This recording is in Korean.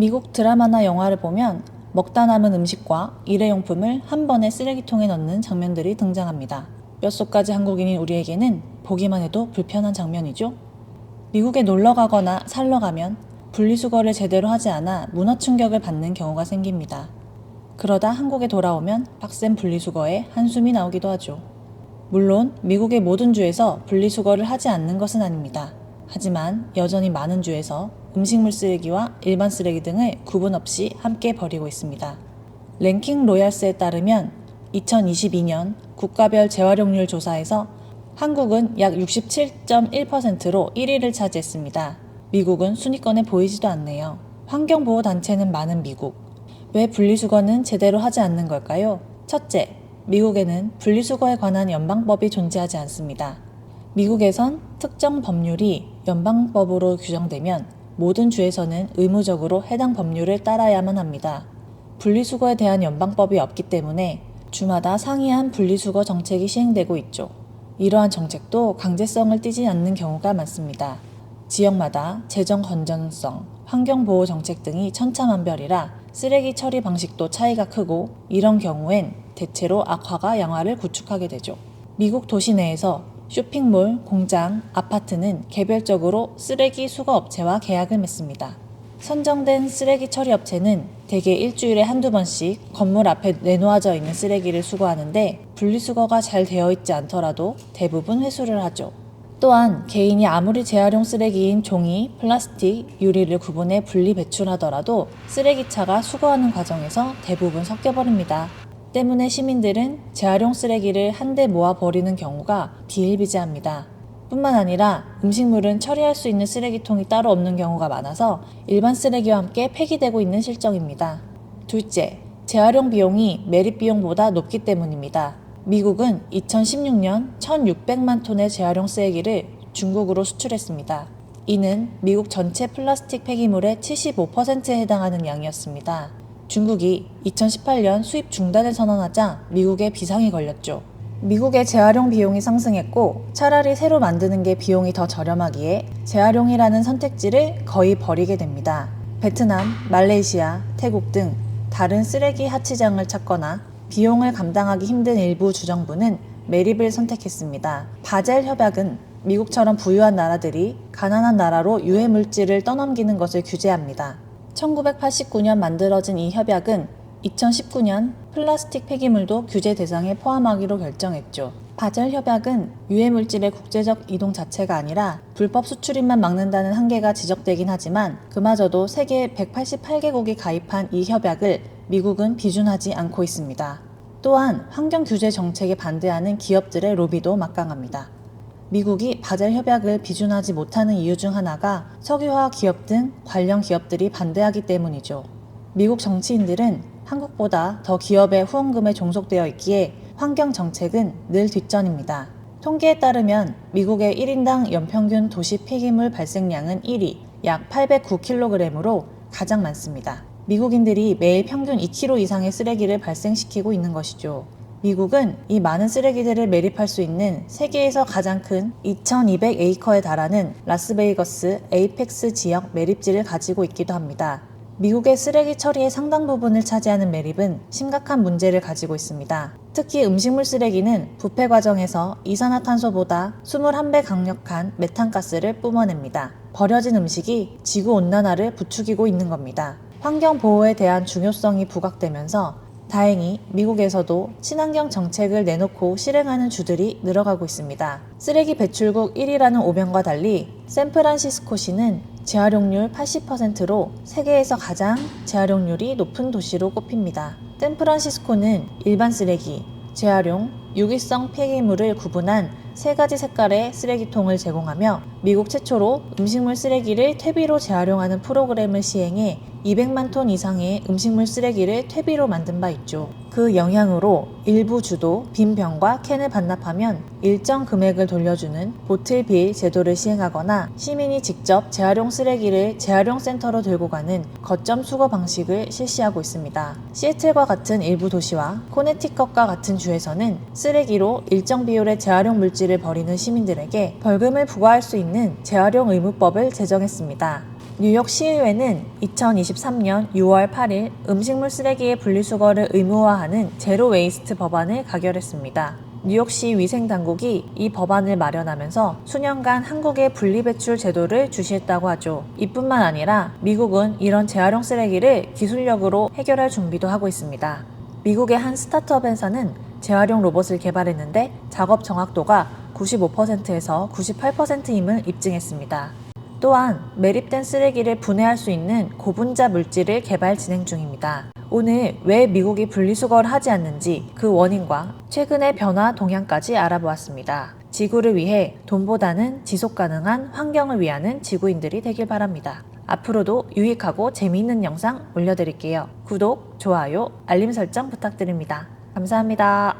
미국 드라마나 영화를 보면 먹다 남은 음식과 일회용품을 한 번에 쓰레기통에 넣는 장면들이 등장합니다. 뼛속까지 한국인인 우리에게는 보기만 해도 불편한 장면이죠. 미국에 놀러 가거나 살러 가면 분리수거를 제대로 하지 않아 문화 충격을 받는 경우가 생깁니다. 그러다 한국에 돌아오면 빡센 분리수거에 한숨이 나오기도 하죠. 물론 미국의 모든 주에서 분리수거를 하지 않는 것은 아닙니다. 하지만 여전히 많은 주에서 음식물 쓰레기와 일반 쓰레기 등을 구분 없이 함께 버리고 있습니다. 랭킹 로얄스에 따르면 2022년 국가별 재활용률 조사에서 한국은 약 67.1%로 1위를 차지했습니다. 미국은 순위권에 보이지도 않네요. 환경보호단체는 많은 미국. 왜 분리수거는 제대로 하지 않는 걸까요? 첫째, 미국에는 분리수거에 관한 연방법이 존재하지 않습니다. 미국에선 특정 법률이 연방법으로 규정되면 모든 주에서는 의무적으로 해당 법률을 따라야만 합니다. 분리수거에 대한 연방법이 없기 때문에 주마다 상이한 분리수거 정책이 시행되고 있죠. 이러한 정책도 강제성을 띠지 않는 경우가 많습니다. 지역마다 재정 건전성, 환경보호 정책 등이 천차만별이라 쓰레기 처리 방식도 차이가 크고 이런 경우엔 대체로 악화가 양화를 구축하게 되죠. 미국 도시 내에서 쇼핑몰, 공장, 아파트는 개별적으로 쓰레기 수거 업체와 계약을 맺습니다. 선정된 쓰레기 처리 업체는 대개 일주일에 한두 번씩 건물 앞에 내놓아져 있는 쓰레기를 수거하는데 분리수거가 잘 되어 있지 않더라도 대부분 회수를 하죠. 또한 개인이 아무리 재활용 쓰레기인 종이, 플라스틱, 유리를 구분해 분리 배출하더라도 쓰레기차가 수거하는 과정에서 대부분 섞여버립니다. 때문에 시민들은 재활용 쓰레기를 한데 모아 버리는 경우가 비일비재합니다. 뿐만 아니라 음식물은 처리할 수 있는 쓰레기통이 따로 없는 경우가 많아서 일반 쓰레기와 함께 폐기되고 있는 실정입니다. 둘째, 재활용 비용이 매립 비용보다 높기 때문입니다. 미국은 2016년 1,600만 톤의 재활용 쓰레기를 중국으로 수출했습니다. 이는 미국 전체 플라스틱 폐기물의 75%에 해당하는 양이었습니다. 중국이 2018년 수입 중단을 선언하자 미국에 비상이 걸렸죠. 미국의 재활용 비용이 상승했고 차라리 새로 만드는 게 비용이 더 저렴하기에 재활용이라는 선택지를 거의 버리게 됩니다. 베트남, 말레이시아, 태국 등 다른 쓰레기 하치장을 찾거나 비용을 감당하기 힘든 일부 주정부는 매립을 선택했습니다. 바젤 협약은 미국처럼 부유한 나라들이 가난한 나라로 유해 물질을 떠넘기는 것을 규제합니다. 1989년 만들어진 이 협약은 2019년 플라스틱 폐기물도 규제 대상에 포함하기로 결정했죠. 바젤 협약은 유해 물질의 국제적 이동 자체가 아니라 불법 수출입만 막는다는 한계가 지적되긴 하지만 그마저도 세계 188개국이 가입한 이 협약을 미국은 비준하지 않고 있습니다. 또한 환경 규제 정책에 반대하는 기업들의 로비도 막강합니다. 미국이 바젤 협약을 비준하지 못하는 이유 중 하나가 석유화학 기업 등 관련 기업들이 반대하기 때문이죠. 미국 정치인들은 한국보다 더 기업의 후원금에 종속되어 있기에 환경 정책은 늘 뒷전입니다. 통계에 따르면 미국의 1인당 연평균 도시 폐기물 발생량은 1위, 약 809kg으로 가장 많습니다. 미국인들이 매일 평균 2kg 이상의 쓰레기를 발생시키고 있는 것이죠. 미국은 이 많은 쓰레기들을 매립할 수 있는 세계에서 가장 큰 2200에이커에 달하는 라스베이거스 에이펙스 지역 매립지를 가지고 있기도 합니다. 미국의 쓰레기 처리의 상당 부분을 차지하는 매립은 심각한 문제를 가지고 있습니다. 특히 음식물 쓰레기는 부패 과정에서 이산화탄소보다 21배 강력한 메탄가스를 뿜어냅니다. 버려진 음식이 지구온난화를 부추기고 있는 겁니다. 환경보호에 대한 중요성이 부각되면서 다행히 미국에서도 친환경 정책을 내놓고 실행하는 주들이 늘어가고 있습니다. 쓰레기 배출국 1위라는 오명과 달리 샌프란시스코시는 재활용률 80%로 세계에서 가장 재활용률이 높은 도시로 꼽힙니다. 샌프란시스코는 일반 쓰레기, 재활용, 유기성 폐기물을 구분한 3가지 색깔의 쓰레기통을 제공하며 미국 최초로 음식물 쓰레기를 퇴비로 재활용하는 프로그램을 시행해 200만 톤 이상의 음식물 쓰레기를 퇴비로 만든 바 있죠. 그 영향으로 일부 주도 빈 병과 캔을 반납하면 일정 금액을 돌려주는 보틀빌 제도를 시행하거나 시민이 직접 재활용 쓰레기를 재활용센터로 들고 가는 거점 수거 방식을 실시하고 있습니다. 시애틀과 같은 일부 도시와 코네티컷과 같은 주에서는 쓰레기로 일정 비율의 재활용 물질을 버리는 시민들에게 벌금을 부과할 수 있는 재활용 의무법을 제정했습니다. 뉴욕 시의회는 2023년 6월 8일 음식물 쓰레기의 분리수거를 의무화하는 제로 웨이스트 법안을 가결했습니다. 뉴욕시 위생당국이 이 법안을 마련하면서 수년간 한국의 분리배출 제도를 주시했다고 하죠. 이뿐만 아니라 미국은 이런 재활용 쓰레기를 기술력으로 해결할 준비도 하고 있습니다. 미국의 한 스타트업 회사는 재활용 로봇을 개발했는데 작업 정확도가 95%에서 98%임을 입증했습니다. 또한 매립된 쓰레기를 분해할 수 있는 고분자 물질을 개발 진행 중입니다. 오늘 왜 미국이 분리수거를 하지 않는지 그 원인과 최근의 변화 동향까지 알아보았습니다. 지구를 위해 돈보다는 지속가능한 환경을 위하는 지구인들이 되길 바랍니다. 앞으로도 유익하고 재미있는 영상 올려드릴게요. 구독, 좋아요, 알림 설정 부탁드립니다. 감사합니다.